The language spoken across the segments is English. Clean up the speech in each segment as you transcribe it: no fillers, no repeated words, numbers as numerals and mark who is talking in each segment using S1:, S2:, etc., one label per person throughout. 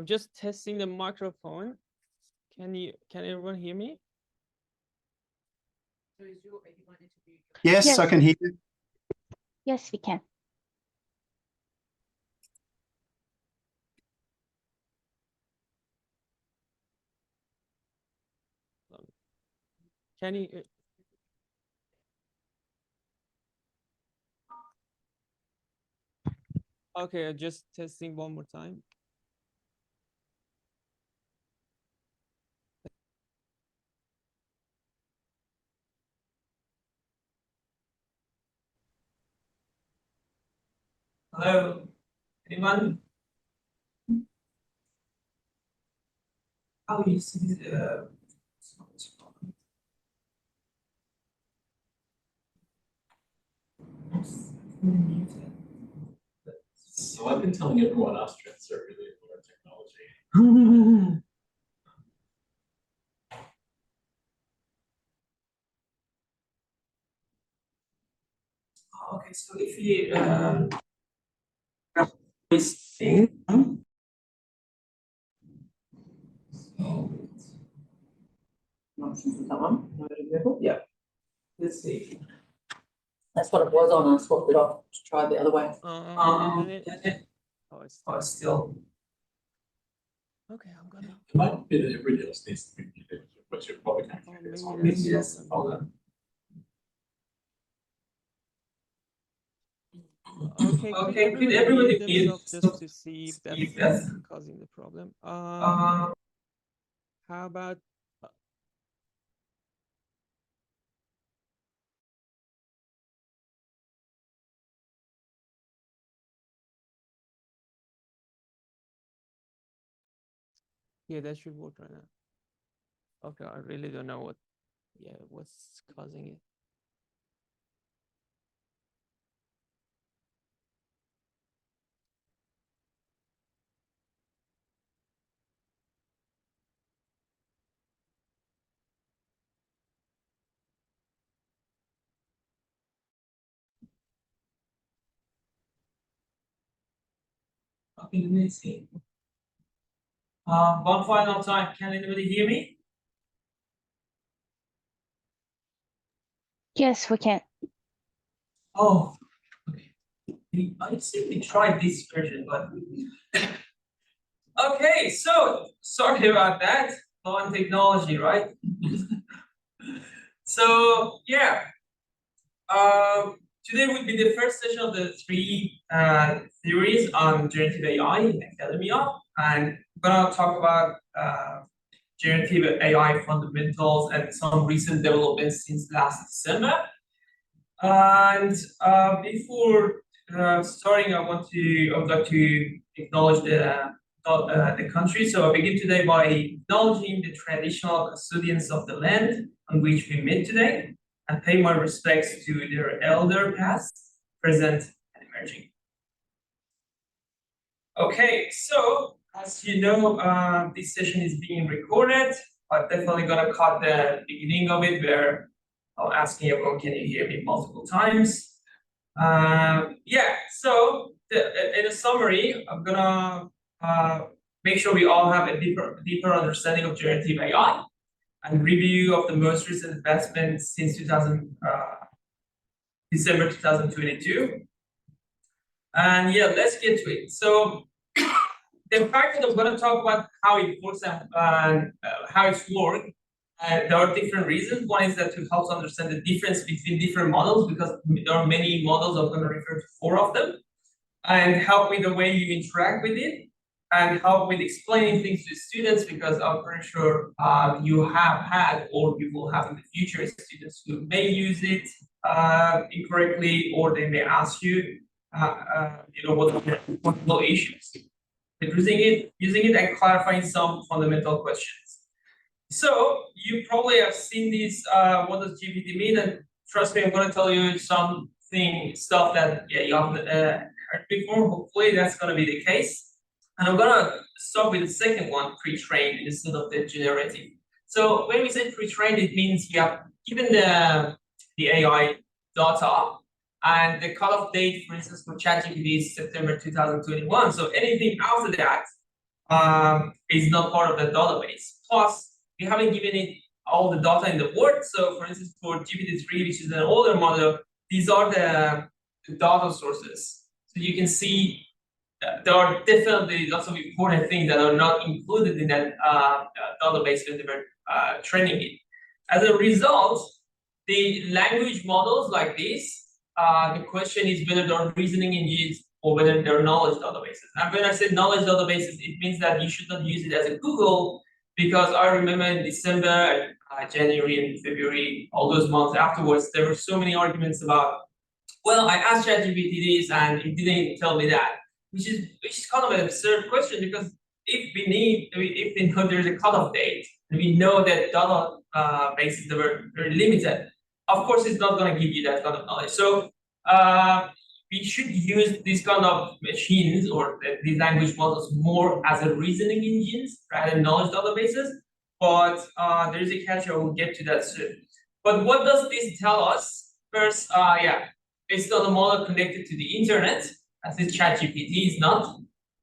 S1: I'm just testing the microphone. Can everyone hear me?
S2: Yes, I can hear you.
S3: Yes, we can.
S1: Can you? Okay, just testing one more time. Hello, anyone? How you see the?
S4: So I've been telling everyone Austrians are really good at technology.
S1: Okay, so if you this thing, yeah. Let's see.
S5: That's what it was on. I swapped it off to try the other way.
S1: Oh, it's still. Okay, I'm gonna.
S4: It might be that everybody else needs to be muted, but you're probably can't hear this.
S1: Maybe that's the problem. Okay, could everybody mute themselves just to see if that's causing the problem? How about yeah, that should work right now. Okay, I really don't know what's causing it. Okay, let me see. One final time, can anybody hear me?
S3: Yes, we can.
S1: Oh, okay. I think we tried this version, but okay. So sorry about that. On technology, right? So yeah. Today will be the first session of the three theories on generative AI in academia, and we're gonna talk about generative AI fundamentals and some recent developments since last December. And before starting, I would like to acknowledge the country. So I begin today by acknowledging the traditional custodians of the land on which we meet today, and pay my respects to their elder past, present, and emerging. Okay, so as you know, this session is being recorded. I'm definitely gonna cut the beginning of it where I'm asking everyone, can you hear me multiple times? Yeah, so in a summary, I'm gonna make sure we all have a deeper understanding of generative AI and review of the most recent advancements since December 2022. And yeah, let's get to it. So the fact that I'm going to talk about how it works and how it's worked, there are different reasons. One is that to help us understand the difference between different models, because there are many models. I'm going to refer to 4 of them, and help with the way you interact with it, and help with explaining things to students, because I'm pretty sure you have had or you will have in the future students who may use it incorrectly, or they may ask you, what are the issues with using it and clarifying some fundamental questions. So you probably have seen this, what does GPT mean? And trust me, I'm going to tell you stuff that you haven't heard before. Hopefully that's going to be the case. And I'm going to start with the second one, pre-trained instead of the generative. So when we say pre-trained, it means you have given the AI data, and the cutoff date, for instance, for ChatGPT is September 2021. So anything after that is not part of the database. Plus, we haven't given it all the data in the Word. So for instance, for GPT-3, which is an older model, these are the data sources. So you can see there are definitely lots of important things that are not included in that database when they were training it. As a result, the language models like this, the question is whether they're reasoning engines or whether they're knowledge databases. And when I say knowledge databases, it means that you should not use it as a Google, because I remember in December, January and February, all those months afterwards, there were so many arguments about, well, I asked ChatGPT this and it didn't tell me that, which is kind of an absurd question, because if we know there's a cutoff date and we know that data bases that were very limited, of course it's not going to give you that kind of knowledge. So we should use these kind of machines or these language models more as a reasoning engines rather than knowledge databases. But there is a catch. I will get to that soon. But what does this tell us? First, it's not a model connected to the internet, as this ChatGPT is not.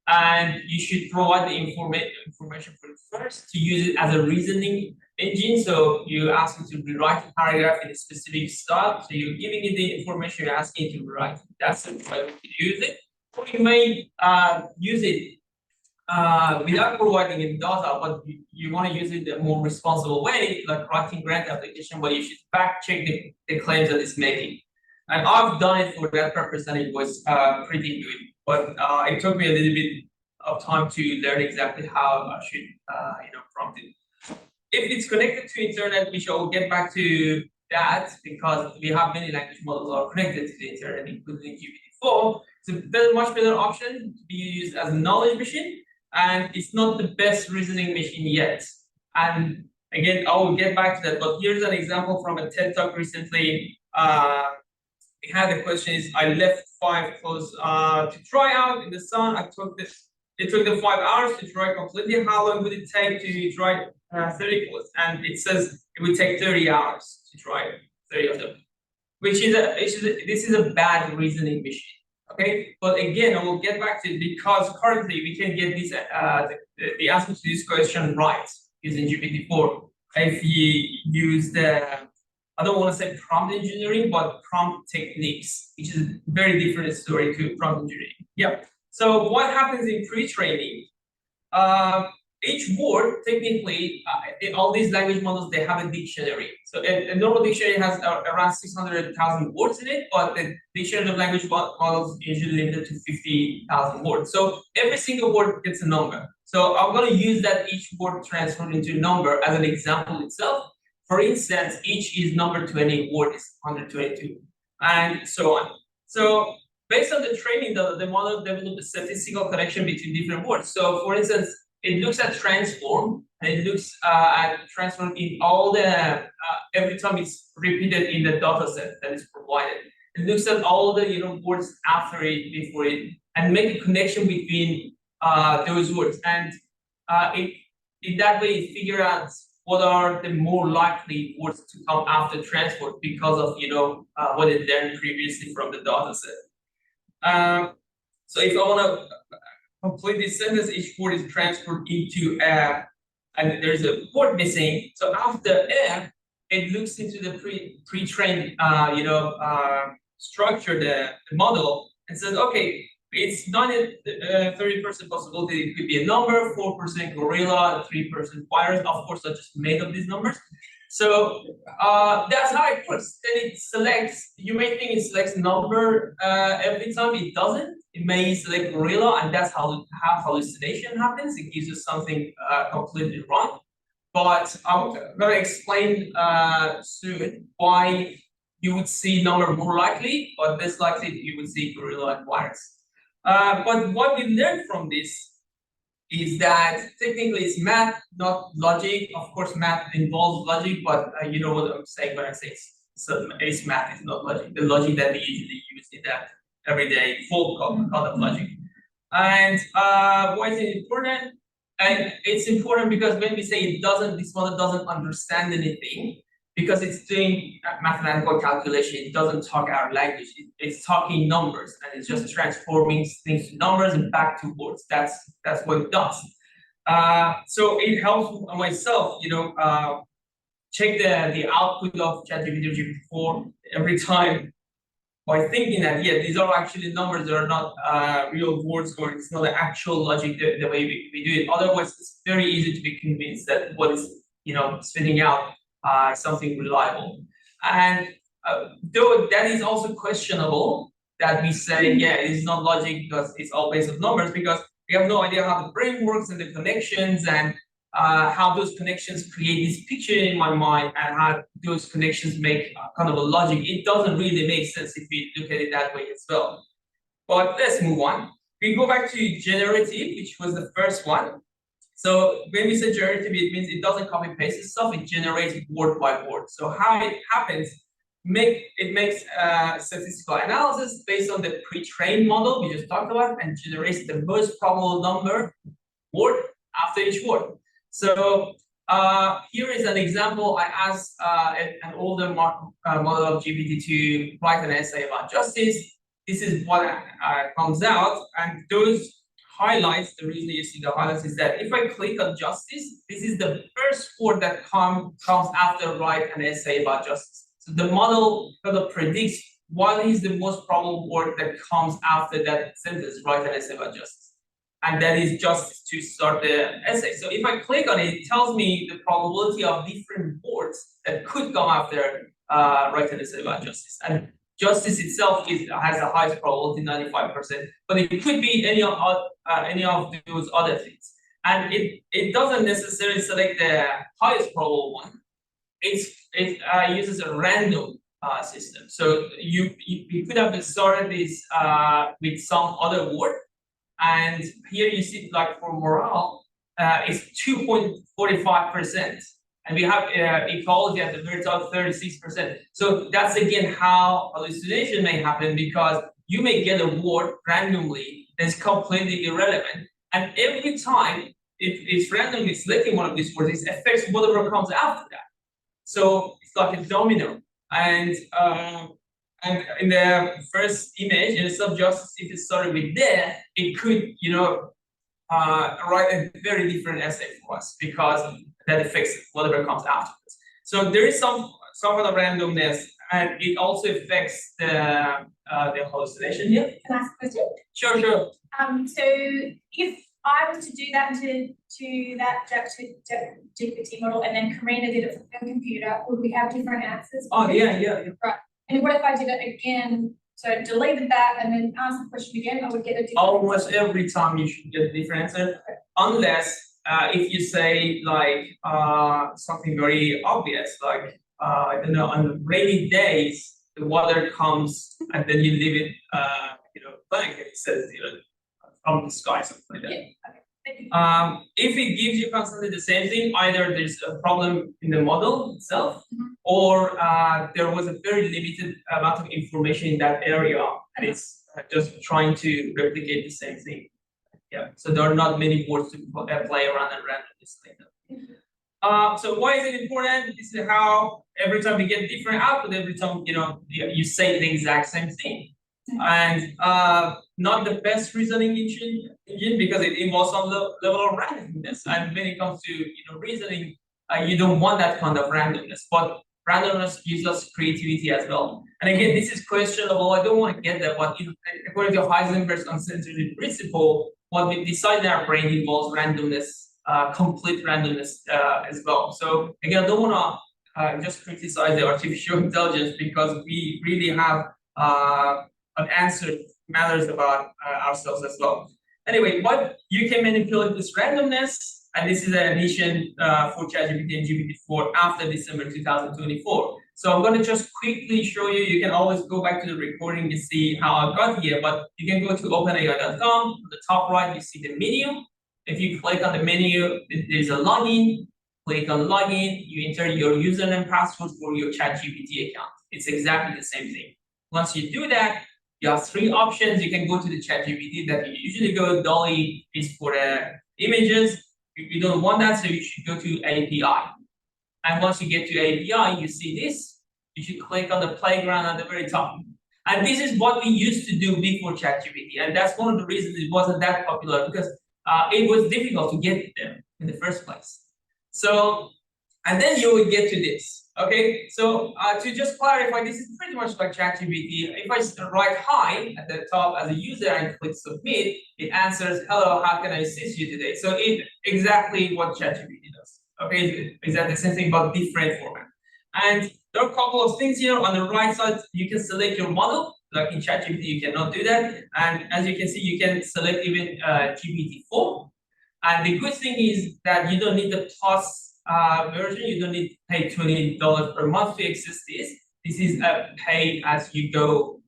S1: And you should provide the information for it first to use it as a reasoning engine. So you ask it to rewrite a paragraph in a specific style. So you're giving it the information you're asking it to rewrite. That's the way to use it. Or you may use it without providing any data, but you want to use it in a more responsible way, like writing grant application, where you should fact check the claims that it's making. And I've done it for that purpose, and it was pretty good. But it took me a little bit of time to learn exactly how I should, prompt it. If it's connected to internet, which I will get back to that, because we have many language models that are connected to the internet, including GPT-4. It's a much better option to be used as a knowledge machine, and it's not the best reasoning machine yet. And again, I will get back to that. But here's an example from a TED Talk recently. We had the question is, I left 5 clothes to dry out in the sun. It took them 5 hours to dry completely. How long would it take to dry 30 clothes? And it says it would take 30 hours to dry 30 of them, this is a bad reasoning machine. Okay, but again, I will get back to it, because currently we can get this the answer to this question right using GPT-4 if you use the, I don't want to say prompt engineering, but prompt techniques, which is a very different story to prompt engineering. Yeah. So what happens in pre-training? Each word, technically, in all these language models, they have a dictionary. So a normal dictionary has around 600,000 words in it, but the dictionary of language models is usually limited to 50,000 words. So every single word gets a number. So I'm going to use that each word transformed into a number as an example itself. For instance, each is number 20, word is 122, and so on. So based on the training, the model developed a statistical connection between different words. So for instance, it looks at transform, and it looks at transform in all the, every time it's repeated in the data set that is provided. It looks at all the words after it, before it, and make a connection between those words. And in that way, it figure out what are the more likely words to come after transform because of what it learned previously from the data set. So if I want to complete this sentence, each word is transferred into a, and there's a word missing. So after a, it looks into the pre-trained structure, the model, and says, okay, it's 30% possibility it could be a number, 4% gorilla, 3% virus. Of course, I just made up these numbers. So that's how it works. Then it selects, you may think it selects number every time. It doesn't. It may select gorilla, and that's how hallucination happens. It gives you something completely wrong. But I'm going to explain soon why you would see number more likely, but less likely you would see gorilla and virus. But what we learned from this is that technically it's math, not logic. Of course, math involves logic, but you know what I'm saying when I say it's math, it's not logic. The logic that we usually use in that everyday full kind of logic. And why is it important? And it's important because when we say this model doesn't understand anything, because it's doing mathematical calculation, it doesn't talk our language. It's talking numbers, and it's just transforming things to numbers and back to words. That's what it does. So it helps myself, check the output of ChatGPT or GPT-4 every time by thinking that, yeah, these are actually numbers that are not real words, or it's not the actual logic the way we do it. Otherwise, it's very easy to be convinced that what is, spitting out something reliable. And though that is also questionable, that we say, yeah, it's not logic because it's all based on numbers, because we have no idea how the brain works and the connections, and how those connections create this picture in my mind, and how those connections make kind of a logic. It doesn't really make sense if we look at it that way as well. But let's move on. We go back to generative, which was the first one. So when we say generative, it means it doesn't copy paste stuff, it generates word by word. So how it happens, it makes statistical analysis based on the pre-trained model we just talked about, and generates the most probable number word after each word. So here is an example. I asked an older model of GPT to write an essay about justice. This is what comes out, and those highlights, the reason you see the highlights is that if I click on justice, this is the first word that comes after write an essay about justice. So the model kind of predicts what is the most probable word that comes after that sentence, write an essay about justice. And that is justice to start the essay. So if I click on it, it tells me the probability of different words that could come after write an essay about justice. And justice itself has the highest probability, 95%, but it could be any of those other things. And it doesn't necessarily select the highest probable one. It uses a random system. So you could have started this with some other word, and here you see, like for morale, it's 2.45%. And we have ecology at the very top, 36%. So that's again how hallucination may happen, because you may get a word randomly that's completely irrelevant. And every time it's randomly selecting one of these words, it affects whatever comes after that. So it's like a domino. And in the first image, in the sub-justice, if it started with there, it could, write a very different essay for us, because that affects whatever comes afterwards. So there is some sort of randomness, and it also affects the hallucination here.
S6: Can I ask a question?
S1: Sure.
S6: So if I was to do that to that GPT model, and then Karina did it for her computer, would we have different answers?
S1: Oh, yeah.
S6: Right. And what if I did it again? So deleted that and then asked the question again, I would get a different
S1: Almost
S6: answer.
S1: every time you should get a different answer, unless if you say like something very obvious, like I don't know, on rainy days the water comes and then you leave it blank, and it says from the sky, something like that.
S6: Yeah. Okay. Thank you.
S1: If it gives you constantly the same thing, either there's a problem in the model itself, or there was a very limited amount of information in that area, and it's just trying to replicate the same thing. Yeah, so there are not many words to play around and randomly select them. So why is it important? This is how every time we get different output, every time you say the exact same thing. And not the best reasoning engine, because it involves some level of randomness. And when it comes to reasoning, you don't want that kind of randomness. But randomness gives us creativity as well. And again, this is questionable. I don't want to get that, but according to Heisenberg's uncertainty principle, what we decide in our brain involves randomness, complete randomness as well. So again, I don't want to just criticize the artificial intelligence, because we really have an answer matters about ourselves as well. Anyway, but you can manipulate this randomness, and this is an addition for ChatGPT and GPT-4 after December 2024. So I'm going to just quickly show you. You can always go back to the recording to see how I got here, but you can go to openai.com. On the top right, you see the menu. If you click on the menu, there's a login. Click on login. You enter your username and password for your ChatGPT account. It's exactly the same thing. Once you do that, you have three options. You can go to the ChatGPT that you usually go. DALL-E is for the images. You don't want that, so you should go to API. And once you get to API, you see this. You should click on the playground at the very top. And this is what we used to do before ChatGPT. And that's one of the reasons it wasn't that popular, because it was difficult to get them in the first place. So, and then you will get to this. Okay, so to just clarify, this is pretty much like ChatGPT. If I write hi at the top as a user and click submit, it answers, hello, how can I assist you today? So it exactly what ChatGPT does. Okay, exactly the same thing but different format. And there are a couple of things here on the right side. You can select your model. Like in ChatGPT, you cannot do that. And as you can see, you can select even GPT-4. And the good thing is that you don't need the Plus version. You don't need to pay $20 per month to access this. This is a pay as you go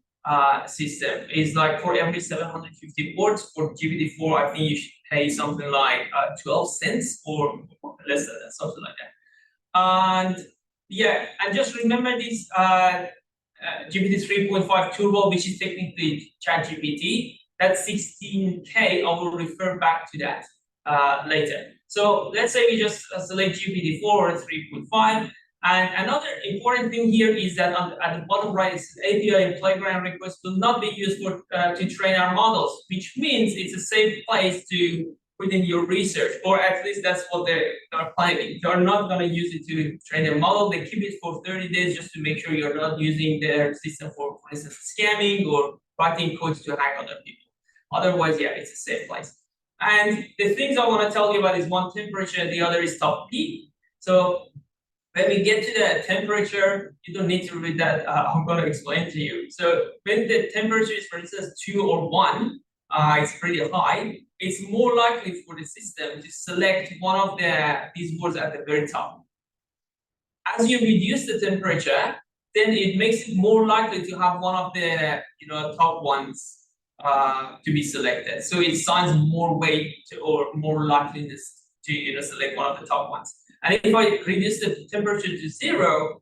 S1: system. It's like for every 750 words. For GPT-4, I think you should pay something like 12 cents or less than that, something like that. And yeah, and just remember this GPT 3.5 Turbo, which is technically ChatGPT. That's 16K. I will refer back to that later. So let's say we just select GPT-4 or 3.5. And another important thing here is that at the bottom right, it says API and playground requests will not be used for to train our models, which means it's a safe place to put in your research, or at least that's what they are planning. They're not going to use it to train a model. They keep it for 30 days just to make sure you're not using their system for instance, scamming or writing codes to hack other people. Otherwise, yeah, it's a safe place. And the things I want to tell you about is one temperature, the other is top P. So when we get to the temperature, you don't need to read that. I'm going to explain to you. So when the temperature is, for instance, 2 or 1, it's pretty high. It's more likely for the system to select one of these words at the very top. As you reduce the temperature, then it makes it more likely to have one of the top ones to be selected. So it assigns more weight or more likeliness to select one of the top ones. And if I reduce the temperature to 0,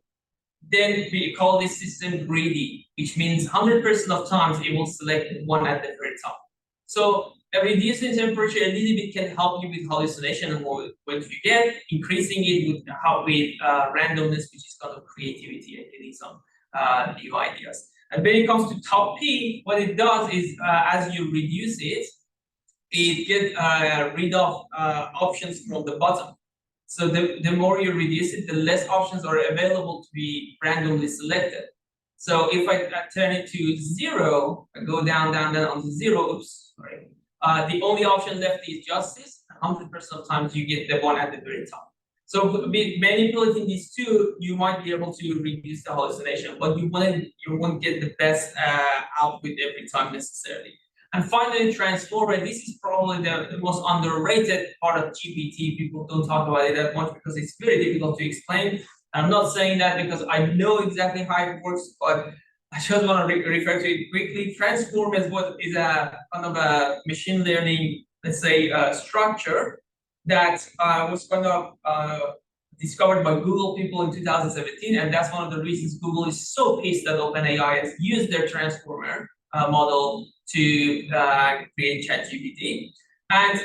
S1: then we call this system greedy, which means 100% of times it will select one at the very top. So reducing temperature a little bit can help you with hallucination and what you get. Increasing it would help with randomness, which is kind of creativity and getting some new ideas. And when it comes to top P, what it does is as you reduce it, it gets rid of options from the bottom. So the more you reduce it, the less options are available to be randomly selected. So if I turn it to 0, I go down onto 0, oops, sorry. The only option left is justice. 100% of times you get the one at the very top. So manipulating these two, you might be able to reduce the hallucination, but you won't get the best output every time necessarily. And finally, transformer. This is probably the most underrated part of GPT. People don't talk about it that much because it's very difficult to explain. I'm not saying that because I know exactly how it works, but I just want to refer to it quickly. Transform is a kind of a machine learning, let's say, structure that was kind of discovered by Google people in 2017, and that's one of the reasons Google is so pissed that OpenAI has used their transformer model to create ChatGPT. And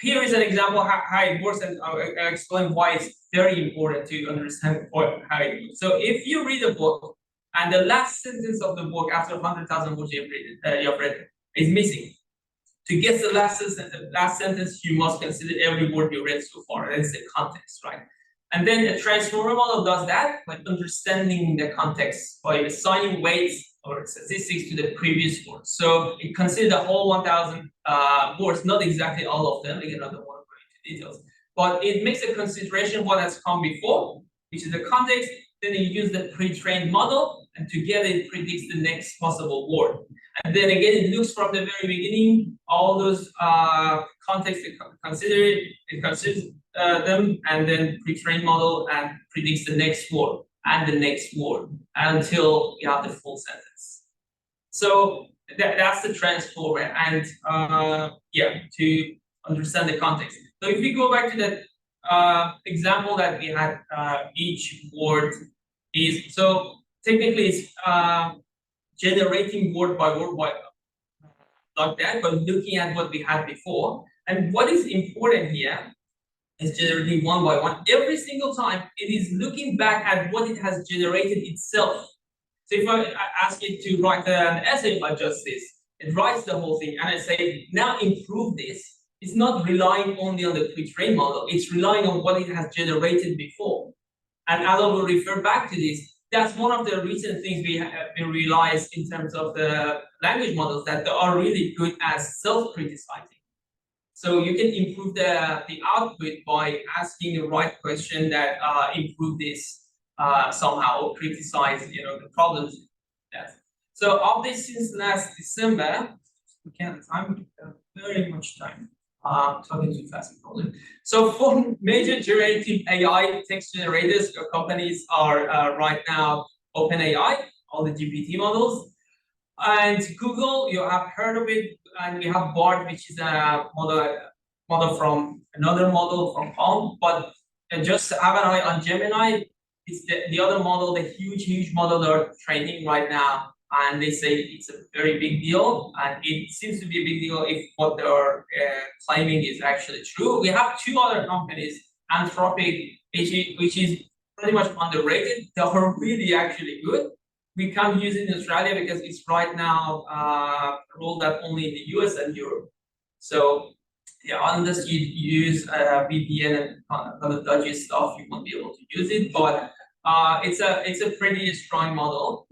S1: here is an example how it works, and I'll explain why it's very important to understand how it works. So if you read a book and the last sentence of the book after 100,000 words you've read is missing, to get the last sentence, you must consider every word you read so far. That's the context, right? And then a transformer model does that by understanding the context, by assigning weights or statistics to the previous words. So it considers the whole 1,000 words, not exactly all of them. Again, I don't want to go into details, but it makes a consideration of what has come before, which is the context. Then you use the pre-trained model, and together it predicts the next possible word. And then again, it looks from the very beginning, all those contexts it considers them, and then pre-trained model and predicts the next word and the next word until you have the full sentence. So that's the transformer, and yeah, to understand the context. So if we go back to that example that we had, each word is, so technically it's generating word by word like that, but looking at what we had before. And what is important here is generating one by one. Every single time it is looking back at what it has generated itself. So if I ask it to write an essay about justice, it writes the whole thing, and I say, now improve this. it's not relying only on the pre-trained model, it's relying on what it has generated before. And Alan will refer back to this. That's one of the recent things we realized in terms of the language models, that they are really good at self-criticizing. So you can improve the output by asking the right question that improve this somehow, or criticize the problems. Yes. So of this since last December, we can't. I'm very much time. Talking too fast, probably. So 4 major generative AI text generators companies are right now OpenAI, all the GPT models, and Google. You have heard of it, and we have BART, which is a model from another model from Palm. But just have an eye on Gemini. It's the other model, the huge model they're training right now. And they say it's a very big deal, and it seems to be a big deal if what they're claiming is actually true. We have 2 other companies, Anthropic, which is pretty much underrated. They're really actually good. We can't use it in Australia because it's right now rolled out only in the US and Europe. So yeah, unless you use VPN and other dodgy stuff, you won't be able to use it. But it's a pretty strong model.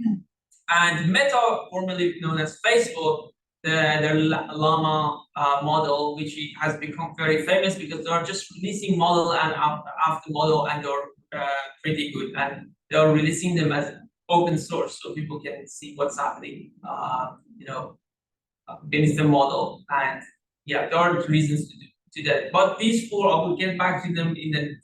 S1: And Meta, formerly known as Facebook, their Llama model, which has become very famous because they're just releasing model and after model, and they're pretty good. And they're releasing them as open source, so people can see what's happening, against the model. And yeah, there are reasons to that. But these 4, I will get back to them in the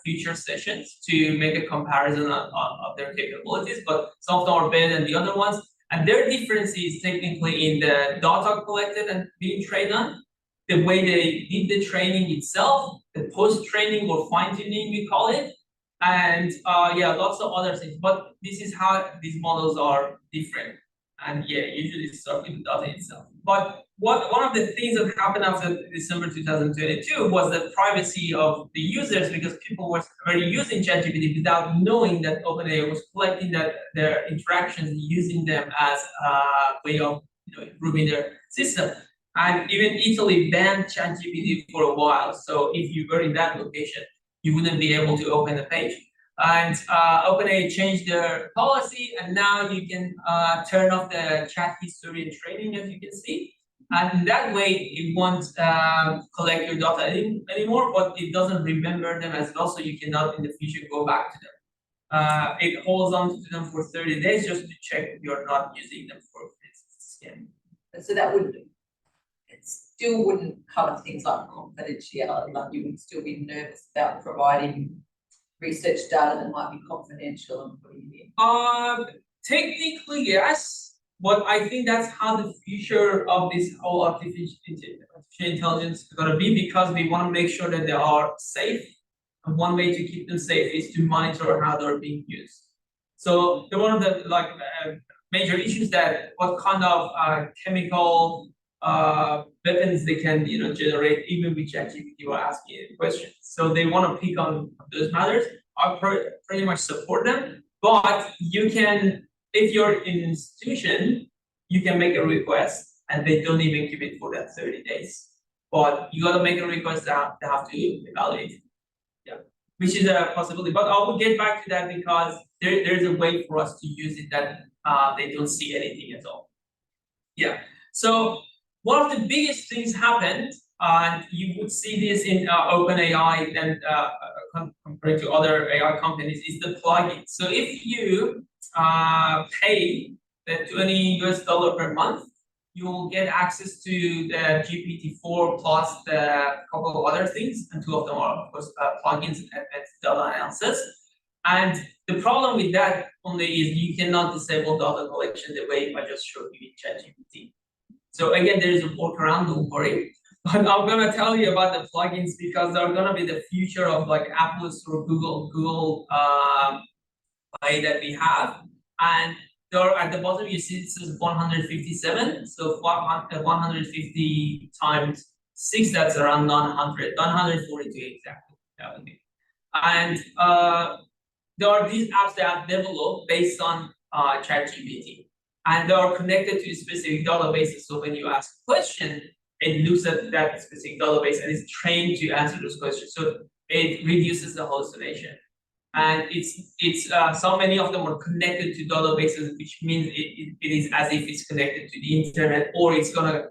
S1: future sessions to make a comparison of their capabilities. But some of them are better than the other ones. And their difference is technically in the data collected and being trained on, the way they did the training itself, the post-training or fine-tuning, we call it. And yeah, lots of other things. But this is how these models are different. And yeah, usually it starts with the data itself. But one of the things that happened after December 2022 was the privacy of the users, because people were already using ChatGPT without knowing that OpenAI was collecting their interactions, using them as a way of improving their system. And even Italy banned ChatGPT for a while. So if you were in that location, you wouldn't be able to open the page. And OpenAI changed their policy, and now you can turn off the chat history and training, as you can see. And that way, it won't collect your data anymore, but it doesn't remember them as well, so you cannot in the future go back to them. It holds on to them for 30 days just to check if you're not using them for scan.
S5: So that it still wouldn't cover things like confidentiality, like you would still be nervous about providing research data that might be confidential and putting it in.
S1: Technically, yes. But I think that's how the future of this whole artificial intelligence is going to be, because we want to make sure that they are safe. And one way to keep them safe is to monitor how they're being used. So one of the major issues that what kind of chemical weapons they can generate, even with ChatGPT or asking questions. So they want to pick on those matters. I pretty much support them, but you can. If you're in an institution, you can make a request, and they don't even keep it for that 30 days. But you got to make a request that they have to evaluate. Yeah, which is a possibility. But I will get back to that because there's a way for us to use it that they don't see anything at all. Yeah. So one of the biggest things happened, and you would see this in OpenAI and compared to other AI companies, is the plugin. So if you pay the $20 per month, you will get access to the GPT-4 plus the couple of other things, and 2 of them are of course plugins and advanced data analysis. And the problem with that only is you cannot disable data collection the way I just showed you in ChatGPT. So again, there is a workaround, don't worry. But I'm gonna tell you about the plugins because they're gonna be the future of Apple's or Google play that we have. And there at the bottom you see it says 157. So 150 times 6, that's around 942 exactly. That would be. And there are these apps that are developed based on ChatGPT, and they are connected to specific databases. So when you ask a question, it looks at that specific database and is trained to answer those questions. So it reduces the hallucination. And so many of them are connected to databases, which means it is as if it's connected to the internet, or it's gonna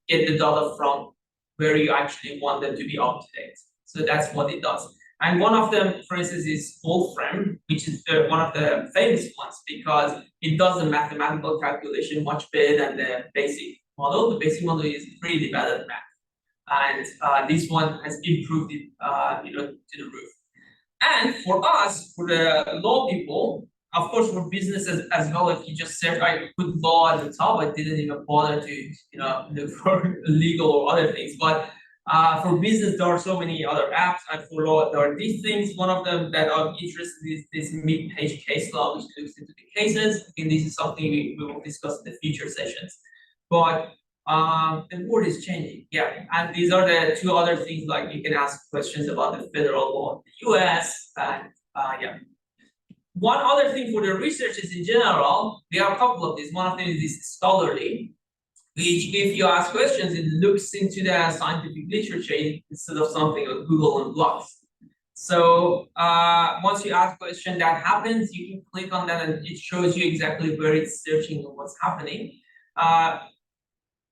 S1: get the data from where you actually want them to be up to date. So that's what it does. And one of them, for instance, is Wolfram, which is one of the famous ones because it does the mathematical calculation much better than the basic model. The basic model is really bad at math, and this one has improved it, to the roof. And for us, for the law people, of course, for businesses as well, if you just search, I put law at the top, I didn't even bother to, look for legal or other things. But for business, there are so many other apps, and for law, there are these things. One of them that I'm interested in is this mid-page case law, which looks into the cases. And this is something we will discuss in the future sessions. But the world is changing, yeah. And these are the two other things, like you can ask questions about the federal law in the US, and yeah. One other thing for the researchers in general, we have a couple of these. One of them is this scholarly, which if you ask questions, it looks into the scientific literature instead of something like Google and blogs. So once you ask a question that happens, you can click on that and it shows you exactly where it's searching and what's happening.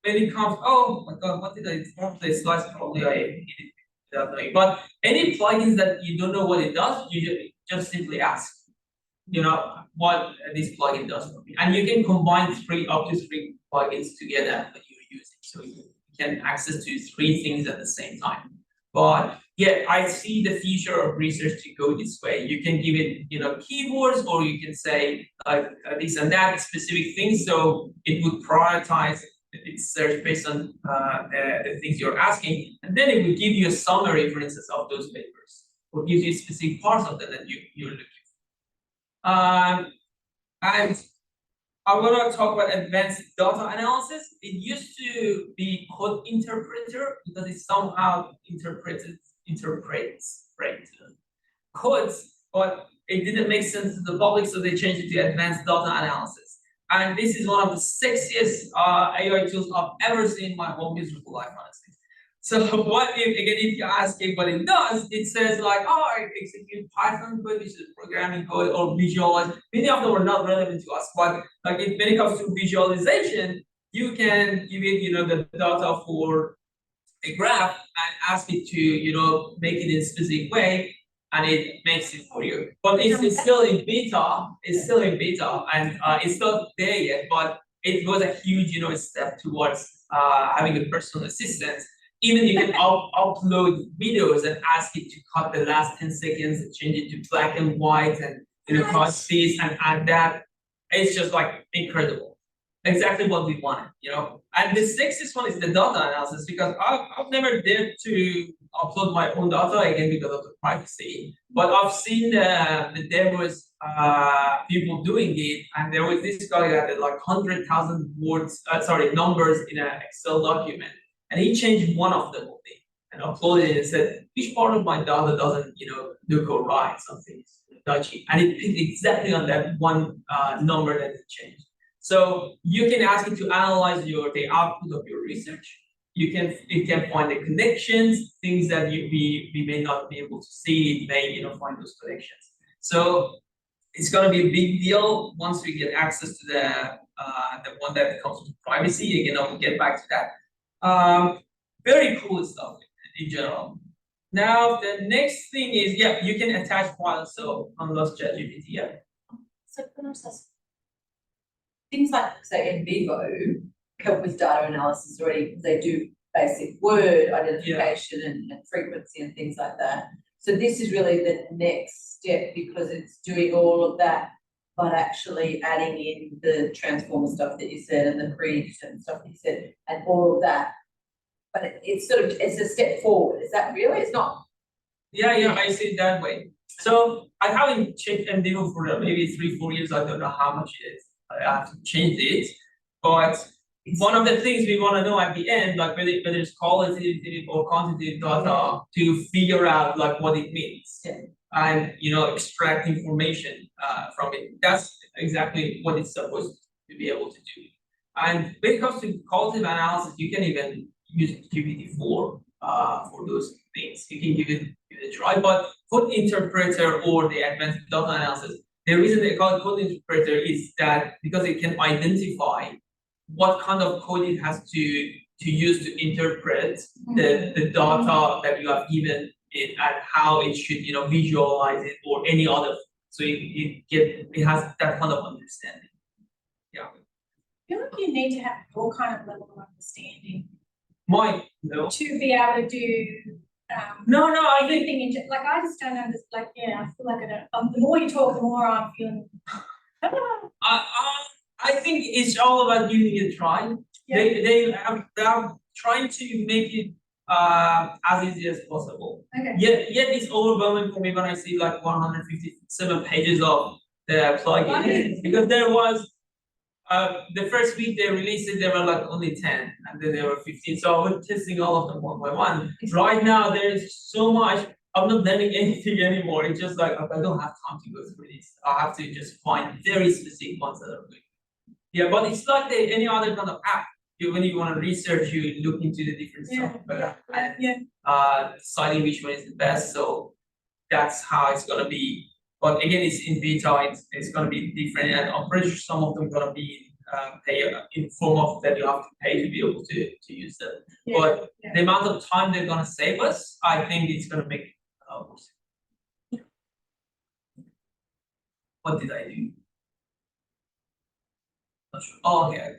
S1: When it comes, oh my god, what did I form the slides? Probably I did it without knowing. But any plugins that you don't know what it does, you just simply ask, what this plugin does for me. And you can combine up to three plugins together that you're using. So you can access to three things at the same time. But yeah, I see the future of research to go this way. You can give it, keywords, or you can say this and that specific things. So it would prioritize its search based on the things you're asking, and then it will give you a summary, for instance, of those papers, or gives you specific parts of them that you're looking for. And I want to talk about advanced data analysis. It used to be code interpreter because it somehow interprets codes, but it didn't make sense to the public, so they changed it to advanced data analysis. And this is one of the sexiest AI tools I've ever seen in my whole miserable life, honestly. So if you ask it what it does, it says like, I execute Python code, which is programming code, or visualize. Many of them are not relevant to us, but like when it comes to visualization, you can give it, the data for a graph and ask it to, make it in a specific way, and it makes it for you. But it's still in beta. It's still in beta, and it's not there yet. But it was a huge, step towards having a personal assistant. Even you can upload videos and ask it to cut the last 10 seconds and change it to black and white, and cut this and add that. It's just like incredible. Exactly what we wanted, And the sexiest one is the data analysis, because I've never dared to upload my own data again because of the privacy. But I've seen the demos, people doing it, and there was this guy that had like 100,000 numbers in an Excel document, and he changed one of them only and uploaded it and said, which part of my data doesn't, look all right, something is dodgy, and it picked exactly on that one number that it changed. So you can ask it to analyze the output of your research. It can find the connections, things that we may not be able to see. It may find those connections. So it's going to be a big deal once we get access to the one that comes to privacy. Again, I will get back to that. Very cool stuff in general. Now the next thing is, you can attach files. So unless ChatGPT,
S5: So can I just things like, say, in Vivo help with data analysis already. They do basic word identification and frequency and things like that. So this is really the next step, because it's doing all of that, but actually adding in the transformer stuff that you said and the pre and stuff that you said and all of that. But it's a step forward. Is that really? It's not.
S1: Yeah, I see it that way. So I haven't checked MDO for maybe 3-4 years. I don't know how much it is. I have to change it, but one of the things we want to know at the end, like whether it's qualitative or quantitative data, to figure out like what it means, and extract information from it. That's exactly what it's supposed to be able to do. And when it comes to qualitative analysis, you can even use GPT-4 for those things. You can give it a try. But code interpreter or the advanced data analysis, the reason they call it code interpreter is that because it can identify what kind of code it has to use to interpret the data that you have given it and how it should visualize it or any other. So it has that kind of understanding. Yeah.
S6: I feel like you need to have your kind of level of understanding
S1: No.
S6: to be able to do
S1: No, I think
S6: anything like I just don't understand. Like, yeah, I feel like I don't. The more you talk, the more I'm feeling.
S1: I think it's all about giving it a try.
S6: Yeah.
S1: They are trying to make it as easy as possible.
S6: Okay.
S1: Yet it's overwhelming for me when I see like 157 pages of the plugin because there was the first week they released it, there were like only 10 and then there were 15. So I was testing all of them one by one. Right now there is so much. I'm not learning anything anymore. It's just like I don't have time to go through this. I have to just find very specific ones that are good. Yeah, but it's like any other kind of app. When you want to research, you look into the different stuff, deciding which one is the best. So that's how it's gonna be. But again, it's in beta. It's gonna be different, and I'm pretty sure some of them gonna be pay in form of that you have to pay to be able to use them.
S6: Yeah,
S1: but the amount of time they're gonna save us, I think it's gonna make what did I do? Not sure. Oh, okay.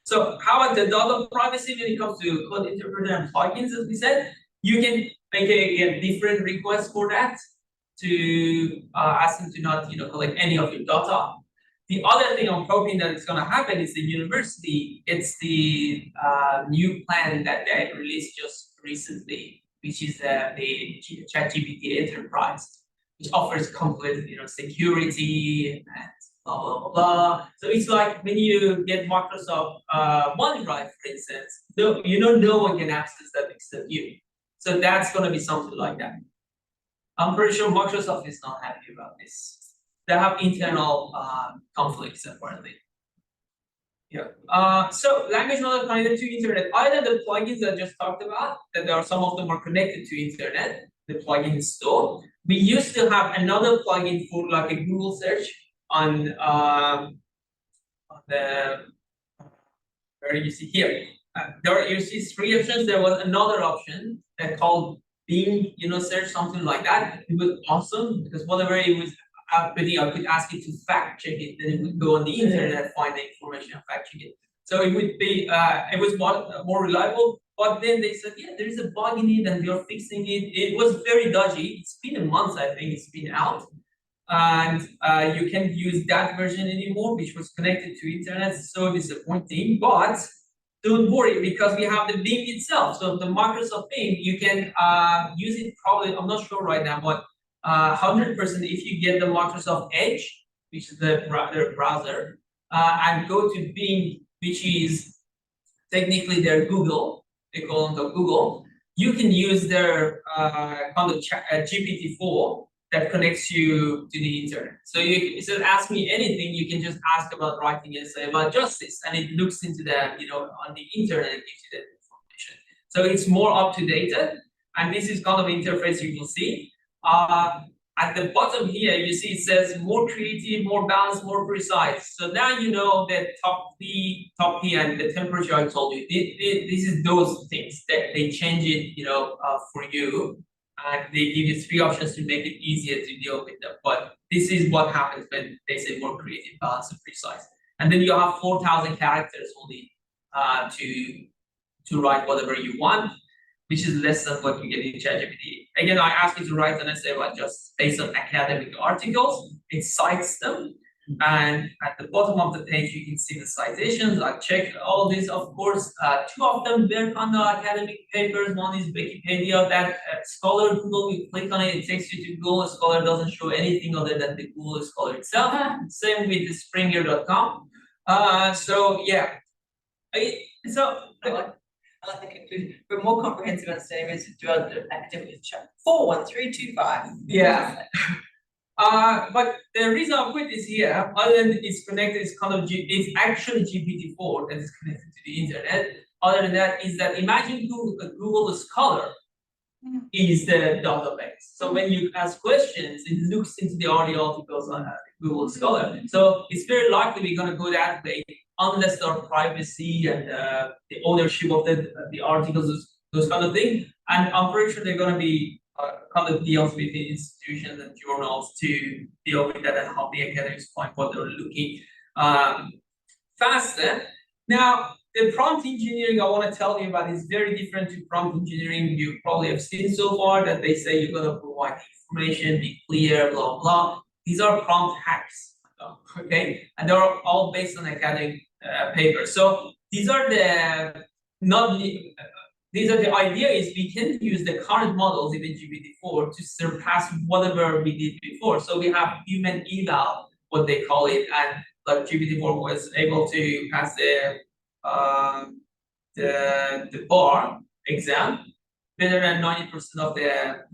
S1: So how about the data privacy when it comes to code interpreter and plugins, as we said? You can make a different request for that to ask them to not collect any of your data. The other thing I'm hoping that is going to happen is the university, it's the new plan that they released just recently, which is the ChatGPT Enterprise, which offers complete security and blah, blah, blah, blah. So it's like when you get Microsoft OneDrive, for instance, no one can access that except you. So that's going to be something like that. I'm pretty sure Microsoft is not happy about this. They have internal conflicts, apparently. Yeah. So language model connected to internet. Either the plugins that I just talked about, that there are some of them are connected to internet, the plugin store. We used to have another plugin for like a Google search on the where you see here. You see 3 options. There was another option that called Bing, search, something like that. It was awesome because whatever it was outputting, I could ask it to fact check it, then it would go on the internet, find the information and fact check it. So it would be, it was more reliable. But then they said, yeah, there is a bug in it and we are fixing it. It was very dodgy. It's been a month, I think it's been out. And you can't use that version anymore, which was connected to internet. So disappointing, but don't worry because we have the Bing itself. So the Microsoft Bing, you can use it probably, I'm not sure right now, but 100% if you get the Microsoft Edge, which is their browser, and go to Bing, which is technically their Google, they call them the Google, you can use their kind of GPT-4 that connects you to the internet. So you instead of ask me anything, you can just ask about writing an essay about justice, and it looks into that, on the internet, it gives you that information. So it's more up to date, and this is kind of interface you will see. At the bottom here, you see it says more creative, more balanced, more precise. So now you know that top P, and the temperature I told you. This is those things that they change it, for you. And they give you 3 options to make it easier to deal with them. But this is what happens when they say more creative, balanced, and precise. And then you have 4,000 characters only to write whatever you want, which is less than what you get in ChatGPT. Again, I ask you to write an essay about just based on academic articles. It cites them. And at the bottom of the page, you can see the citations. I checked all this, of course. 2 of them were on the academic papers. One is Wikipedia, that Scholar Google, you click on it, it takes you to Google. Scholar doesn't show anything other than the Google Scholar itself. Same with the Springer.com. So yeah.
S5: I like the conclusion. For a more comprehensive understanding, is to develop an academic chat 41325.
S1: Yeah. But the reason I put this here, other than it's connected, it's kind of it's actually GPT-4 that is connected to the internet. other than that is that imagine Google Scholar is the database. So when you ask questions, it looks into the articles on Google Scholar. So it's very likely we're going to go that way unless there are privacy and the ownership of the articles, those kind of things. And I'm pretty sure they're going to be kind of deals with the institutions and journals to deal with that and help the academics find what they're looking faster. Now, the prompt engineering I want to tell you about is very different to prompt engineering you probably have seen so far, that they say you're going to provide information, be clear, blah, blah. These are prompt hacks, okay? And they're all based on academic papers. So these are the idea is we can use the current models, even GPT-4, to surpass whatever we did before. So we have human eval, what they call it, and like GPT-4 was able to pass the bar exam better than 90% of the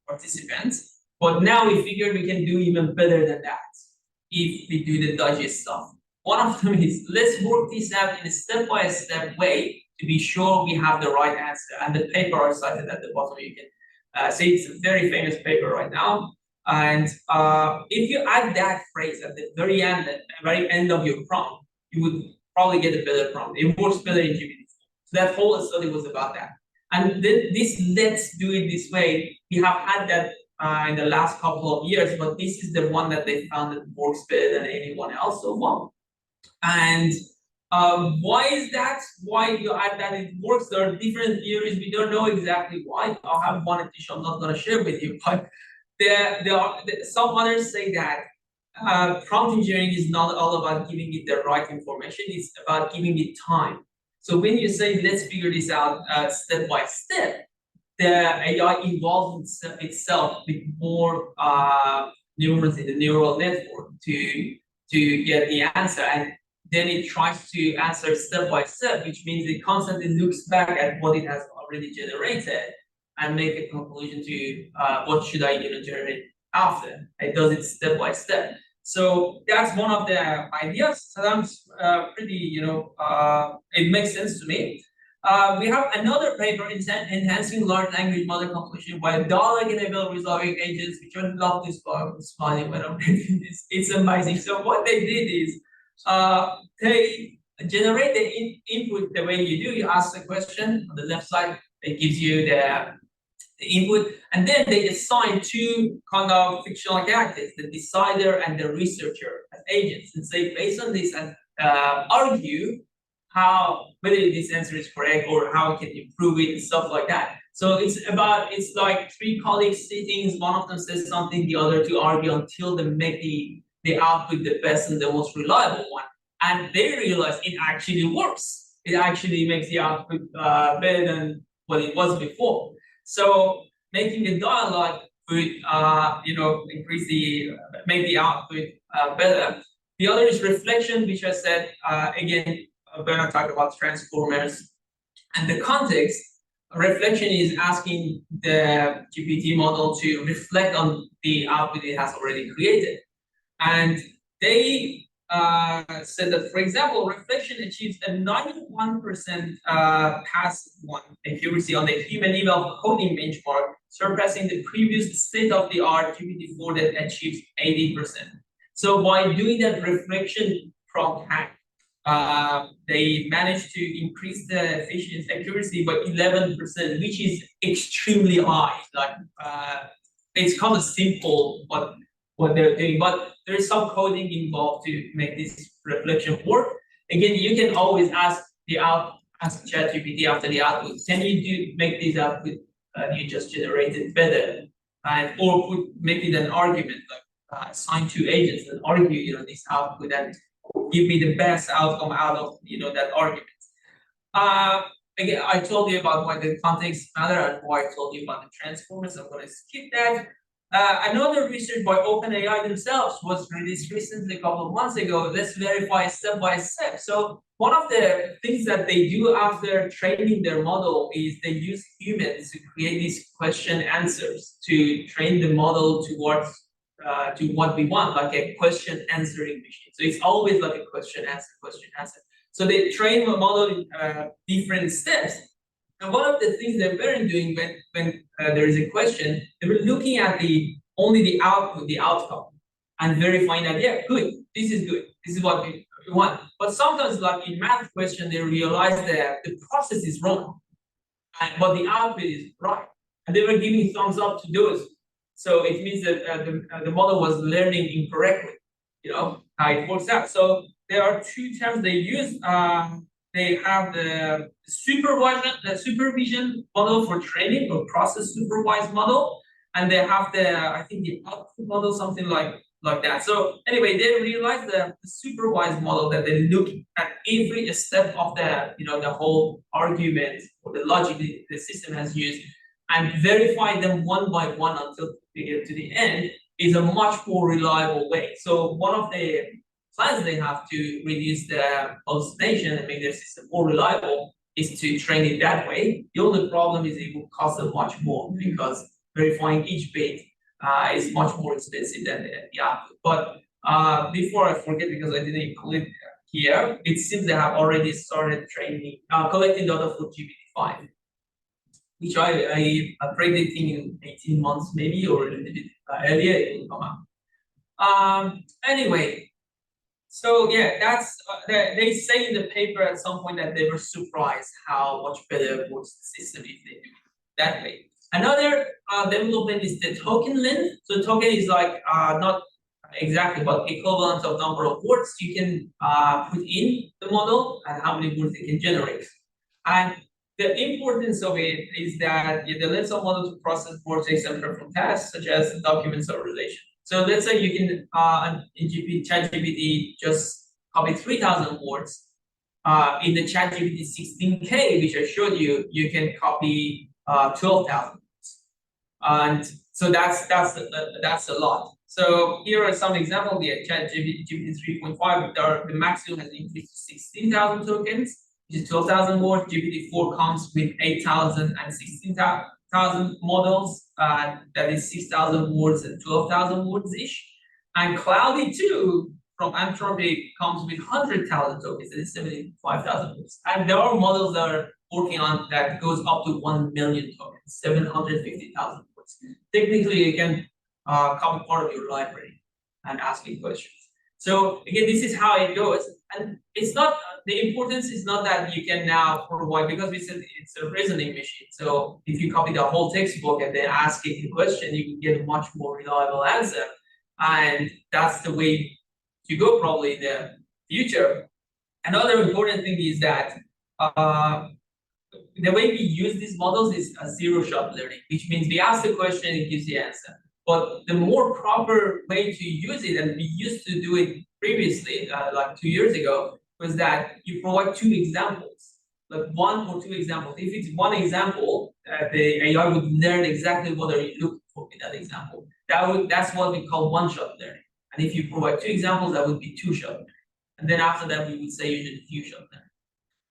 S1: participants. But now we figured we can do even better than that if we do the dodgy stuff. One of them is, let's work this out in a step-by-step way to be sure we have the right answer. And the paper I cited at the bottom, you can see it's a very famous paper right now. And if you add that phrase at the very end of your prompt, you would probably get a better prompt. It works better in GPT. So that whole study was about that. And then this let's do it this way. We have had that in the last couple of years, but this is the one that they found that works better than anyone else so far. And why is that? Why you add that it works? There are different theories. We don't know exactly why. I have one which I'm not going to share with you, but some others say that prompt engineering is not all about giving it the right information. It's about giving it time. So when you say, let's figure this out step by step, the AI involves itself with more neurons in the neural network to get the answer. And then it tries to answer step by step, which means it constantly looks back at what it has already generated and make a conclusion to what should I generate after. It does it step by step. So that's one of the ideas. So that's pretty, it makes sense to me. We have another paper enhancing large language model composition by dialogue-enabled resolving agents, which I love this book. It's funny when I'm reading this. It's amazing. So what they did is they generate the input the way you do. You ask the question on the left side, it gives you the input, and then they assign two kind of fictional characters, the decider and the researcher, as agents, and say based on this and argue whether this answer is correct or how we can improve it and stuff like that. So it's like three colleagues sitting, one of them says something, the other two argue until they make the output the best and the most reliable one. And they realize it actually works. It actually makes the output better than what it was before. So making the dialogue would, make the output better. The other is reflection, which I said, again, when I talk about transformers and the context, reflection is asking the GPT model to reflect on the output it has already created. And they said that, for example, reflection achieves a 91% pass-1 accuracy on the human eval coding benchmark, surpassing the previous state-of-the-art GPT-4 that achieves 80%. So by doing that reflection prompt hack, they managed to increase the efficiency accuracy by 11%, which is extremely high. Like it's kind of simple what they're doing, but there's some coding involved to make this reflection work. Again, you can always ask ChatGPT after the output, can you make this output you just generated better, and or make it an argument, like assign two agents and argue, this output and give me the best outcome out of that argument. Again, I told you about why the context matter and why I told you about the transformers. I'm going to skip that. Another research by OpenAI themselves was released recently, a couple of months ago. Let's verify step by step. So one of the things that they do after training their model is they use humans to create these question answers to train the model towards to what we want, like a question answering machine. So it's always like a question answer. So they train the model in different steps. And one of the things they weren't doing when there is a question, they were looking at only the output, the outcome, and verifying that, yeah, good, this is good, this is what we want. But sometimes, like in math question, they realize that the process is wrong, but the output is right. And they were giving thumbs up to those. So it means that the model was learning incorrectly, how it works out. So there are two terms they use. They have the supervision model for training, or process supervised model, and they have I think the output model, something like that. So anyway, they realized the supervised model, that they look at every step of the whole argument or the logic the system has used, and verify them one by one until they get to the end, is a much more reliable way. So one of the plans they have to reduce the hallucination and make their system more reliable is to train it that way. The only problem is it will cost them much more, because verifying each bit is much more expensive than the output. But before I forget, because I didn't include it here, it seems they have already started collecting data for GPT-5, which I predicting in 18 months maybe, or a little bit earlier it will come out. Anyway, so yeah, that's they say in the paper at some point that they were surprised how much better works the system if they do it that way. Another development is the token length. So token is like not exactly, but equivalent of number of words you can put in the model and how many words it can generate. And the importance of it is that it allows the model to process words and perform tasks such as documents or relations. So let's say you can in ChatGPT just copy 3,000 words. In the ChatGPT 16K, which I showed you, you can copy 12,000 words, and so that's a lot. So here are some examples. The ChatGPT 3.5, the maximum has increased to 16,000 tokens, which is 12,000 words. GPT-4 comes with 8,000 and 16,000 models. That is 6,000 words and 12,000 words ish. And Cloudy 2 from Anthropic comes with 100,000 tokens. That is 75,000 words. And there are models that are working on that goes up to 1 million tokens, 750,000 words. Technically, you can copy part of your library and ask me questions. So again, this is how it goes. And it's not, the importance is not that you can now provide, because we said it's a reasoning machine. So if you copy the whole textbook and then ask it a question, you can get a much more reliable answer. And that's the way to go probably in the future. Another important thing is that the way we use these models is a zero-shot learning, which means we ask the question, it gives the answer. But the more proper way to use it, and we used to do it previously, like 2 years ago, was that you provide 2 examples, like 1 or 2 examples. If it's 1 example, the AI would learn exactly what are you looking for in that example. That's what we call one-shot learning. And if you provide 2 examples, that would be 2-shot learning. And then after that, we would say you did few-shot learning.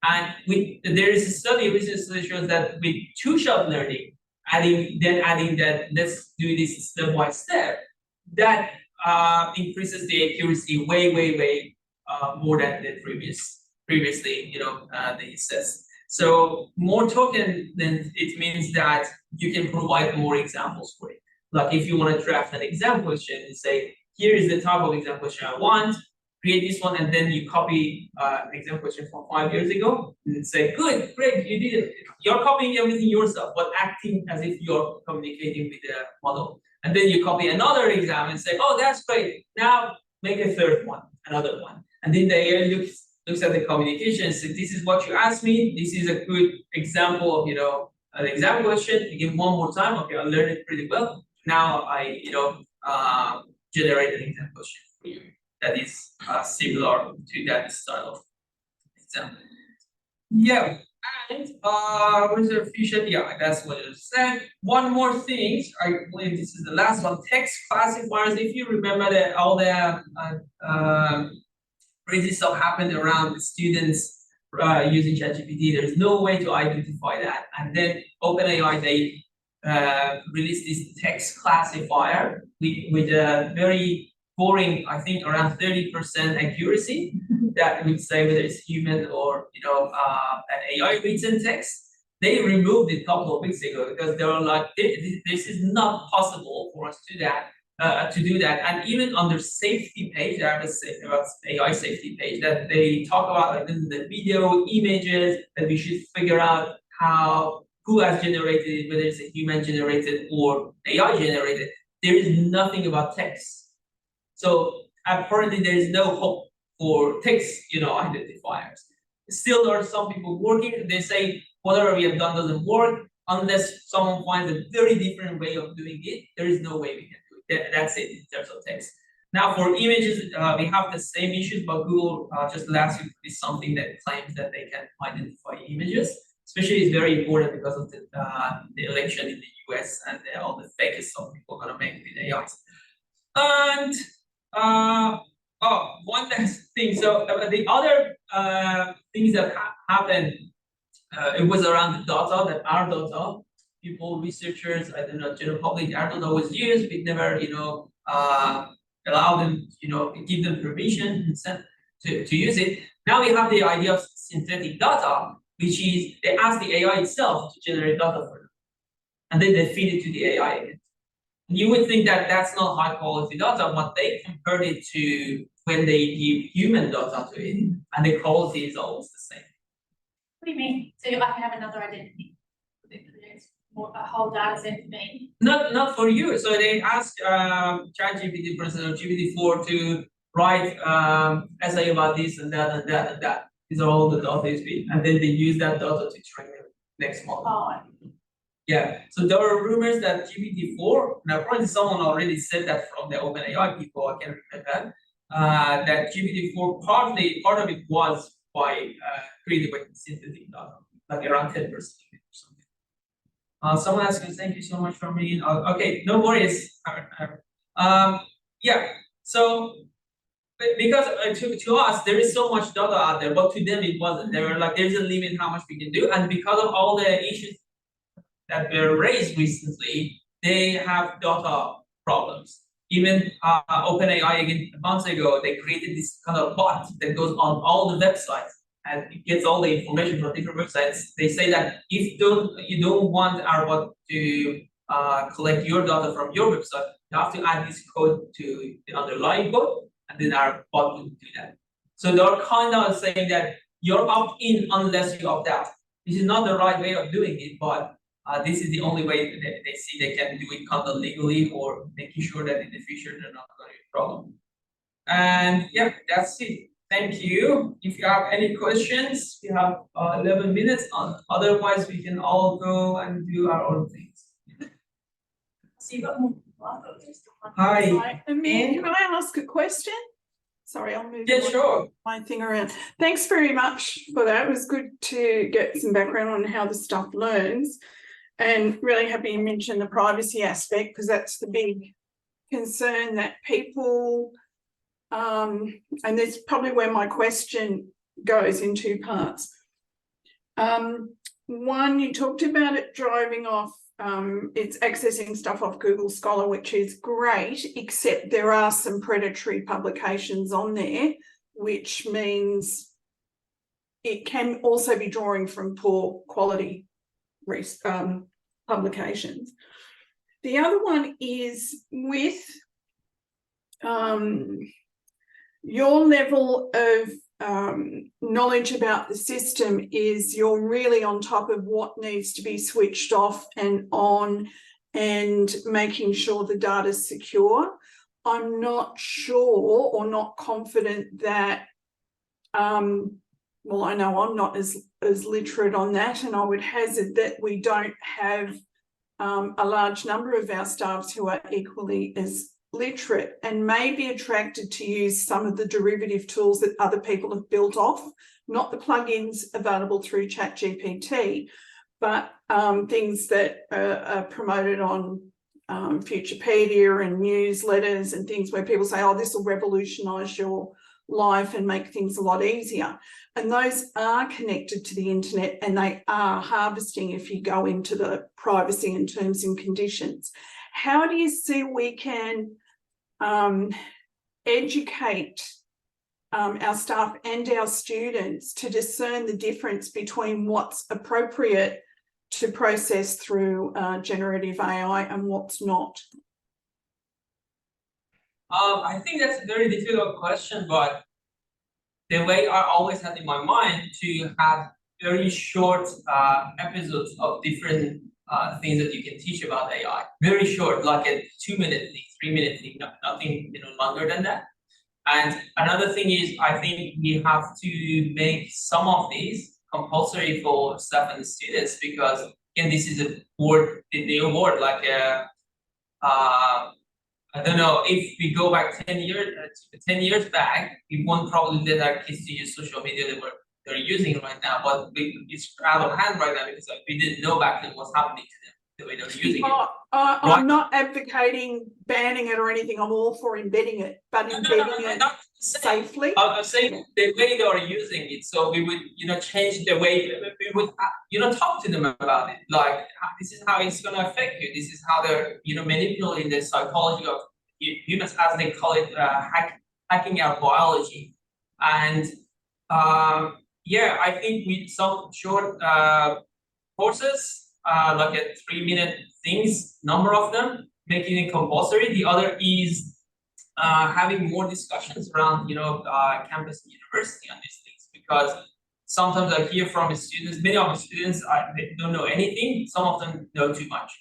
S1: And there is a study, recent study shows that with 2-shot learning, adding that, let's do this step by step, that increases the accuracy way more than the previously, the assess. So more token, then it means that you can provide more examples for it. Like if you want to draft an exam question and say, here is the type of exam question I want, create this one, and then you copy an exam question from 5 years ago, and say, good, great, you did it. You're copying everything yourself, but acting as if you're communicating with the model. And then you copy another exam and say, oh, that's great. Now make a third one, another one. And then the AI looks at the communication and says, this is what you asked me. This is a good example of, an exam question. You give one more time. Okay, I learned it pretty well. Now I, generate an exam question for you that is similar to that style of exam. Yeah, and reserve fusion. Yeah, that's what it said. One more thing, I believe this is the last one. Text classifiers. If you remember that all the crazy stuff happened around the students using ChatGPT, there's no way to identify that. And then OpenAI, they released this text classifier with a very boring, I think around 30% accuracy. that would say whether it's human or an AI written text. They removed it a couple of weeks ago because they were like, this is not possible for us to do that. And even on their safety page, I have about AI safety page that they talk about like the video, images, that we should figure out who has generated it, whether it's a human generated or AI generated. There is nothing about text. So apparently there is no hope for text, identifiers. Still, there are some people working. They say whatever we have done doesn't work unless someone finds a very different way of doing it. There is no way we can do it. That's it in terms of text. Now for images, we have the same issues, but Google just last week is something that claims that they can identify images. Especially, it's very important because of the election in the US and all the fake stuff people are gonna make with AIs. And one last thing. So the other things that happened, it was around the data, that our data, people, researchers, I don't know, general public, our data was used. We never, allow them, give them permission to use it. Now we have the idea of synthetic data, which is they ask the AI itself to generate data for them, and then they feed it to the AI again. And you would think that that's not high quality data, but they compared it to when they give human data to it, and the quality is almost the same.
S6: What do you mean? So I can have another identity? More a whole data set for me?
S1: Not for you. So they ask ChatGPT, for instance, or GPT-4 to write essay about this and that and that and that. These are all the data they speak, and then they use that data to train the next model.
S6: Oh.
S1: Yeah. So there were rumors that GPT-4. Now, probably someone already said that from the OpenAI people. I can't remember that GPT-4 part of it was by created by synthetic data, like around 10% or something. Someone asking, thank you so much for being. Okay, no worries. Yeah. So because to us there is so much data out there, but to them it wasn't. They were like, there's a limit how much we can do, and because of all the issues that were raised recently, they have data problems. Even OpenAI again months ago, they created this kind of bot that goes on all the websites and it gets all the information from different websites. They say that if you don't want our bot to collect your data from your website, you have to add this code to the underlying code, and then our bot will do that. So they're kind of saying that you're opt-in unless you opt out. This is not the right way of doing it, but this is the only way that they see they can do it kind of legally, or making sure that in the future they're not going to be a problem. And yeah, that's it. Thank you. If you have any questions, we have 11 minutes. Otherwise, we can all go and do our own things.
S6: So you got more.
S1: Hi.
S7: Amir, can I ask a question? Sorry, I'll move
S1: Yeah, sure.
S7: my thing around. Thanks very much for that. It was good to get some background on how the stuff learns, and really happy you mentioned the privacy aspect, because that's the big concern that people, and that's probably where my question goes in two parts. One, you talked about it driving off, it's accessing stuff off Google Scholar, which is great, except there are some predatory publications on there, which means it can also be drawing from poor quality publications. The other one is with your level of knowledge about the system is you're really on top of what needs to be switched off and on, and making sure the data is secure. I'm not sure or not confident that, well, I know I'm not as literate on that, and I would hazard that we don't have a large number of our staffs who are equally as literate and may be attracted to use some of the derivative tools that other people have built off, not the plugins available through ChatGPT, but things that are promoted on Futurepedia and newsletters and things where people say, oh, this will revolutionise your life and make things a lot easier. And those are connected to the internet, and they are harvesting if you go into the privacy and terms and conditions. How do you see we can educate our staff and our students to discern the difference between what's appropriate to process through generative AI and what's not?
S1: I think that's a very difficult question, but the way I always had in my mind to have very short episodes of different things that you can teach about AI. Very short, like a 2-minute thing, 3-minute thing, nothing longer than that. And another thing is, I think we have to make some of these compulsory for staff and students, because again, this is a word, the new word, like I don't know, if we go back 10 years back, we won't probably let our kids to use social media that they're using right now, but it's out of hand right now because we didn't know back then what's happening to them, the way they're using it.
S7: I'm not advocating banning it or anything. I'm all for embedding it, but embedding it safely.
S1: I'm saying the way they are using it, so we would, change the way we would, talk to them about it. Like, this is how it's going to affect you. This is how they're, manipulating the psychology of humans, as they call it, hacking our biology. And I think with some short courses, like a 3-minute things, number of them, making it compulsory. The other is having more discussions around, campus and university on these things, because sometimes I hear from students, many of the students they don't know anything. Some of them know too much,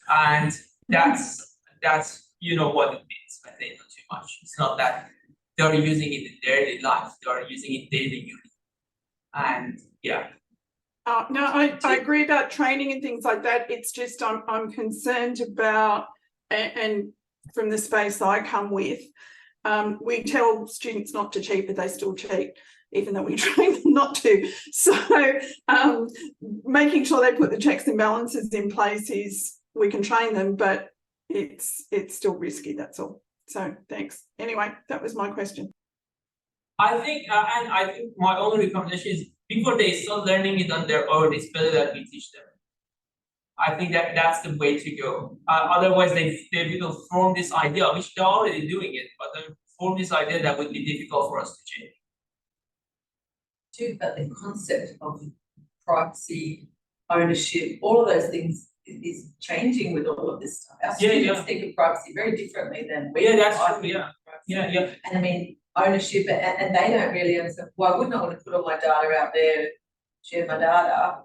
S1: and that's what it means when they know too much. It's not that they're using it in their daily life; they're using it daily, and yeah.
S7: No, I agree about training and things like that. It's just I'm concerned about, and from the space I come with, we tell students not to cheat, but they still cheat, even though we train them not to. So making sure they put the checks and balances in place is, we can train them, but it's still risky, that's all. So thanks. Anyway, that was my question.
S1: I think, and I think my only recommendation is, before they start learning it on their own, it's better that we teach them. I think that's the way to go. Otherwise, they will form this idea, which they're already doing it, but they form this idea that would be difficult for us to change.
S5: Too, but the concept of privacy, ownership, all of those things is changing with all of this stuff. Our students think of privacy very differently than we.
S1: Yeah, that's true. Yeah.
S5: And I mean, ownership, and they don't really understand. Well, I would not want to put all my data out there, share my data,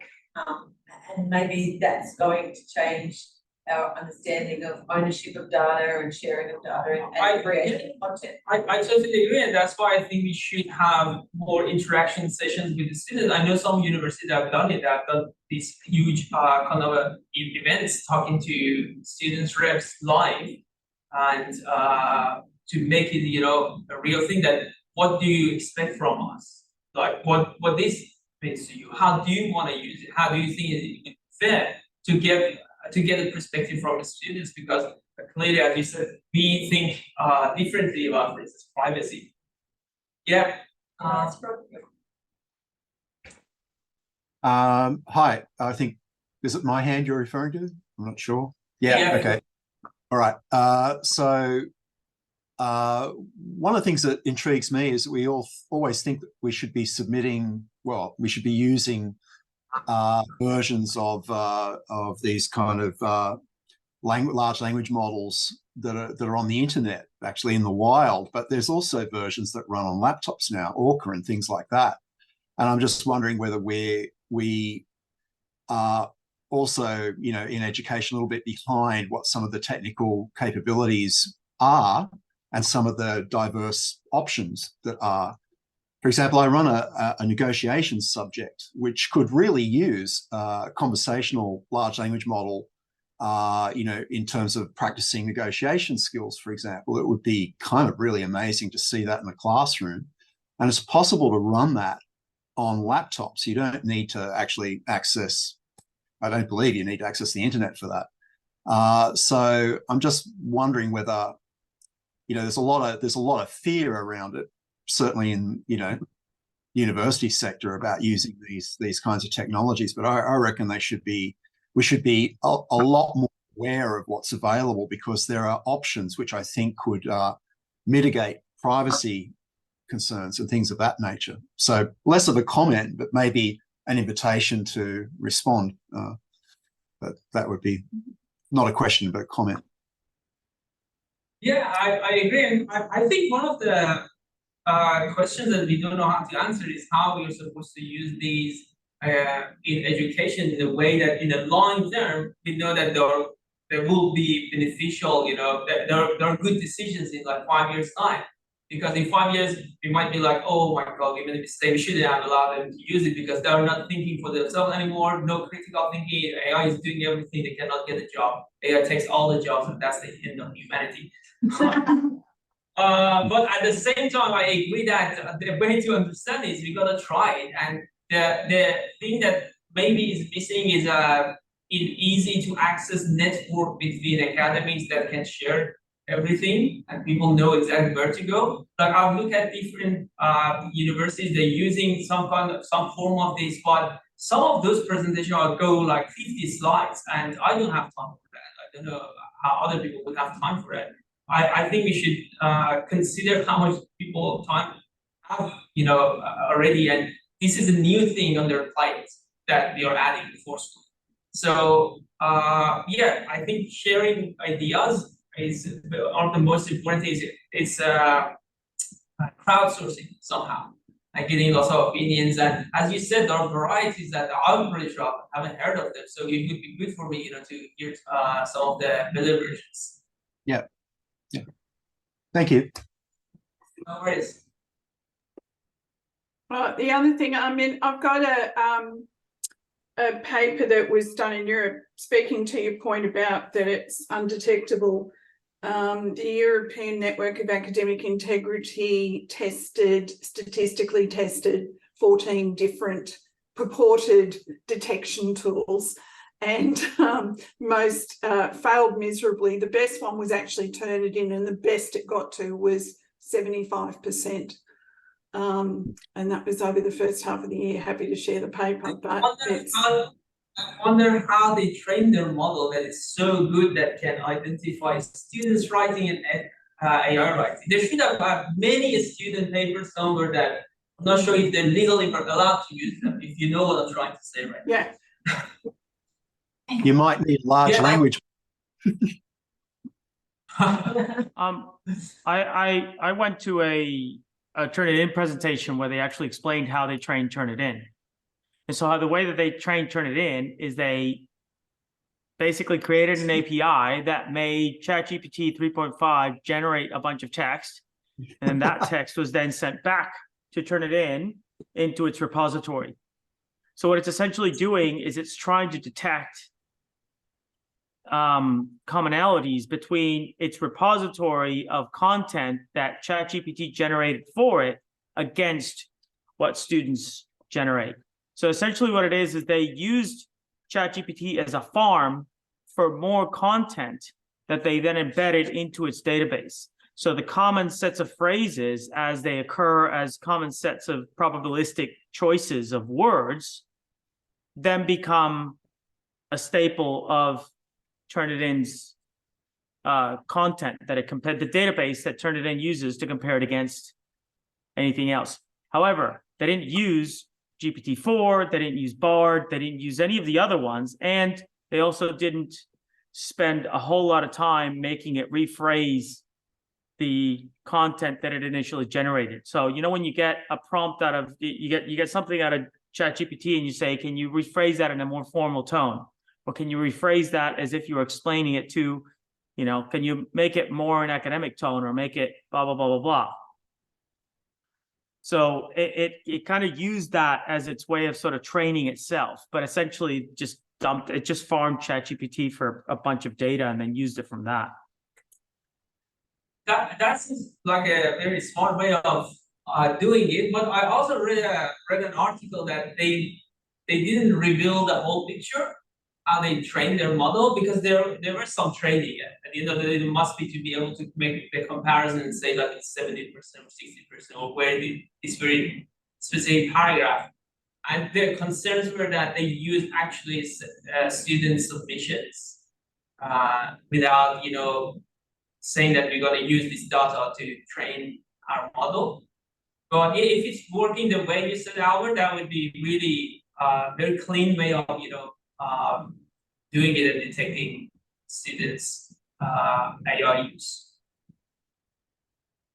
S5: and maybe that's going to change our understanding of ownership of data and sharing of data and creating content.
S1: I totally agree, and that's why I think we should have more interaction sessions with the students. I know some universities have done it. They've done these huge kind of events, talking to students, reps live, and to make it, a real thing. That what do you expect from us? Like what this means to you? How do you want to use it? How do you think it is fair to get a perspective from the students? Because clearly, as you said, we think differently about, for instance, privacy. Yeah.
S2: Hi, I think, is it my hand you're referring to? I'm not sure. Yeah. Okay. All right. So one of the things that intrigues me is that we always think that we should be we should be using versions of these kind of large language models that are on the internet, actually in the wild. But there's also versions that run on laptops now, Orca and things like that. And I'm just wondering whether we are also, in education, a little bit behind what some of the technical capabilities are and some of the diverse options that are. For example, I run a negotiations subject, which could really use a conversational large language model, in terms of practicing negotiation skills, for example. It would be kind of really amazing to see that in the classroom. And it's possible to run that on laptops. You don't need to actually I don't believe you need to access the internet for that. So I'm just wondering whether, there's a lot of fear around it, certainly in, university sector, about using these kinds of technologies. But I reckon we should be a lot more aware of what's available, because there are options which I think could mitigate privacy concerns and things of that nature. So less of a comment, but maybe an invitation to respond. But that would be not a question, but a comment.
S1: Yeah, I agree. And I think one of the questions that we don't know how to answer is how we're supposed to use these in education in a way that in the long term, we know that there will be beneficial, there are good decisions in like 5 years time. Because in 5 years, we might be like, oh my God, we made a mistake, we shouldn't have allowed them to use it because they're not thinking for themselves anymore, no critical thinking, AI is doing everything, they cannot get a job. AI takes all the jobs and that's the end of humanity. But at the same time, I agree that the way to understand is we gotta try it. And the thing that maybe is missing is an easy to access network between academics that can share everything and people know exactly where to go. Like I've looked at different universities, they're using some form of this, but some of those presentations go like 50 slides, and I don't have time for that. I don't know how other people would have time for it. I think we should consider how much people time have, already, and this is a new thing on their plate that we are adding for school. So yeah, I think sharing ideas is one of the most important things. It's crowdsourcing somehow, like getting lots of opinions. And as you said, there are varieties that I'm pretty sure I haven't heard of them. So it would be good for me, to hear some of the better versions.
S2: Yeah. Yeah. Thank you.
S1: No worries.
S7: The other thing, I mean, I've got a paper that was done in Europe, speaking to your point about that it's undetectable. The European Network of Academic Integrity statistically tested 14 different purported detection tools, and most failed miserably. The best one was actually Turnitin, and the best it got to was 75%. And that was over the first half of the year. Happy to share the paper, but
S1: I wonder how they train their model that is so good that can identify students writing and AI writing. They should have many student papers somewhere that I'm not sure if they're legally allowed to use them, if you know what I'm trying to say right now.
S7: Yeah.
S2: You might need large language.
S8: I went to a Turnitin presentation where they actually explained how they train Turnitin. And so the way that they train Turnitin is they basically created an API that made ChatGPT 3.5 generate a bunch of text. And then that text was then sent back to Turnitin into its repository. So what it's essentially doing is it's trying to detect commonalities between its repository of content that ChatGPT generated for it against what students generate. So essentially what it is they used ChatGPT as a farm for more content that they then embedded into its database. So the common sets of phrases as they occur as common sets of probabilistic choices of words then become a staple of Turnitin's content that it compared the database that Turnitin uses to compare it against anything else. However, they didn't use GPT-4, they didn't use BARD, they didn't use any of the other ones, and they also didn't spend a whole lot of time making it rephrase the content that it initially generated. So when you get a prompt out of you get something out of ChatGPT and you say, can you rephrase that in a more formal tone? Or can you rephrase that as if you were explaining it to, can you make it more an academic tone or make it blah, blah, blah, blah, blah. So it kind of used that as its way of sort of training itself, but essentially just farmed ChatGPT for a bunch of data and then used it from that.
S1: That's like a very smart way of doing it. But I also read an article that they didn't reveal the whole picture, how they trained their model, because there was some training. At the end of the day, it must be to be able to make the comparison and say like it's 70% or 60%, or where this very specific paragraph. And the concerns were that they used actually student submissions without saying that we're going to use this data to train our model. But if it's working the way you said, Albert, that would be really very clean way of doing it and detecting students' AI use.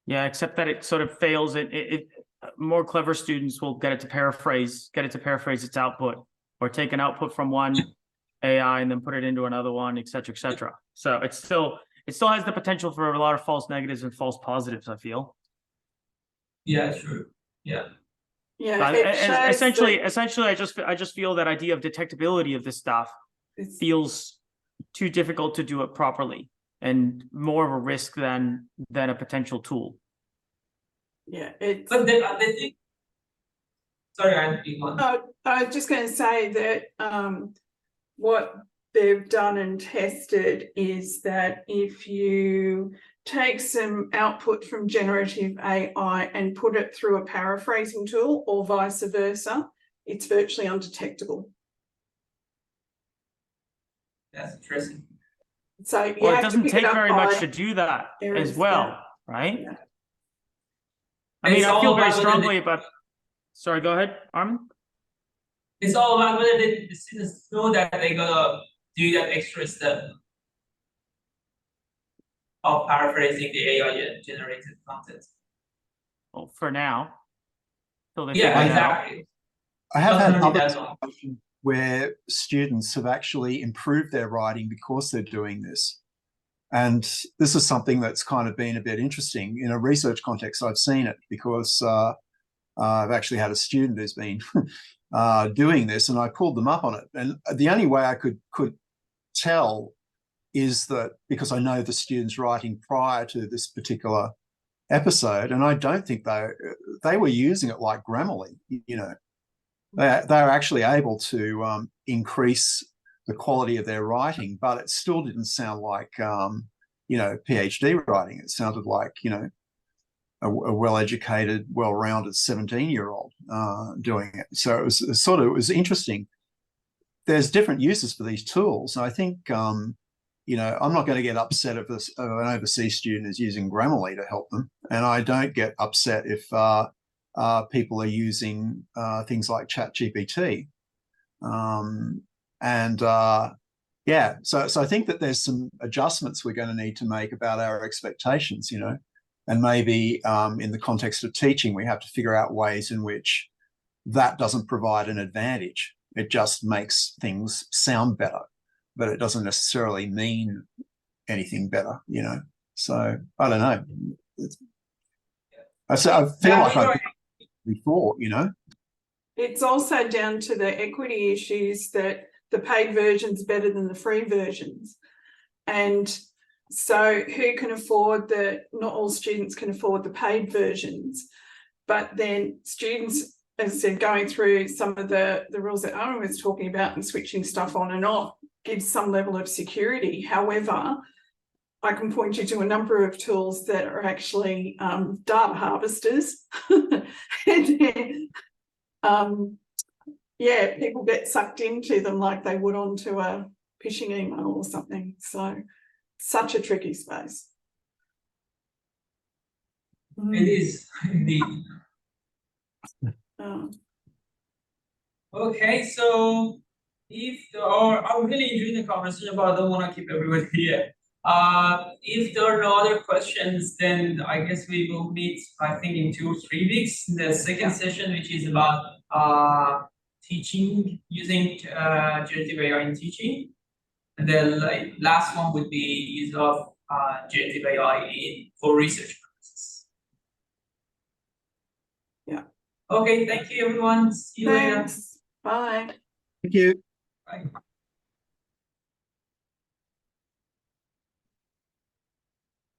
S8: Yeah, except that it sort of fails. It more clever students will get it to paraphrase its output, or take an output from one AI and then put it into another one, et cetera, et cetera. So it still has the potential for a lot of false negatives and false positives, I feel.
S1: Yeah, true. Yeah.
S7: Yeah, it shows
S8: Essentially,
S7: that
S8: I just feel that idea of detectability of this stuff
S7: it's-
S8: feels too difficult to do it properly, and more of a risk than a potential tool.
S7: yeah, it's.
S1: But the thing. Sorry, I'm being on.
S7: I was just going to say that what they've done and tested is that if you take some output from generative AI and put it through a paraphrasing tool or vice versa, it's virtually undetectable.
S1: That's interesting.
S7: So you
S8: Well, it
S7: have to
S8: doesn't
S7: pick
S8: take
S7: it up
S8: very much
S7: by
S8: to do that
S7: errors,
S8: as well,
S7: yeah.
S8: right?
S7: Yeah.
S8: I mean,
S1: It's
S8: I
S1: all
S8: feel very
S1: about whether
S8: strongly about. Sorry, go ahead, Armin.
S1: It's all about whether the students know that they're gonna do that extra step of paraphrasing the AI generated content.
S8: Well, for now, till they
S1: Yeah,
S8: figure it out.
S1: exactly.
S2: I have had
S1: Doesn't
S2: other
S1: really that long.
S2: situations where students have actually improved their writing because they're doing this. And this is something that's kind of been a bit interesting. In a research context, I've seen it because I've actually had a student who's been doing this, and I pulled them up on it. And the only way I could tell is that because I know the students writing prior to this particular episode, and I don't think they were using it like Grammarly, you know. They were actually able to increase the quality of their writing, but it still didn't sound like, you know, PhD writing. It sounded like, you know, a well-educated, well-rounded 17-year-old doing it. So it was interesting. There's different uses for these tools. And I think, you know, I'm not going to get upset if an overseas student is using Grammarly to help them. And I don't get upset if people are using things like ChatGPT. Yeah, so I think that there's some adjustments we're going to need to make about our expectations, you know, and maybe in the context of teaching, we have to figure out ways in which that doesn't provide an advantage. It just makes things sound better, but it doesn't necessarily mean anything better, you know. So I don't know. I feel like I've before, you know.
S7: It's also down to the equity issues that the paid version's better than the free versions. And so who can afford not all students can afford the paid versions, but then students, as I said, going through some of the rules that Aaron was talking about and switching stuff on and off gives some level of security. However, I can point you to a number of tools that are actually data harvesters. And yeah, people get sucked into them like they would onto a phishing email or something. So such a tricky space.
S1: It is indeed. Okay, so if there are, I'm really enjoying the conversation, but I don't want to keep everybody here. If there are no other questions, then I guess we will meet, I think, in 2 or 3 weeks, in the second session, which is about teaching, using generative AI in teaching. And the last one would be use of generative AI for research purposes.
S7: Yeah.
S1: Okay, thank you, everyone. See you later.
S7: Thanks. Bye.
S2: Thank you.
S1: Bye.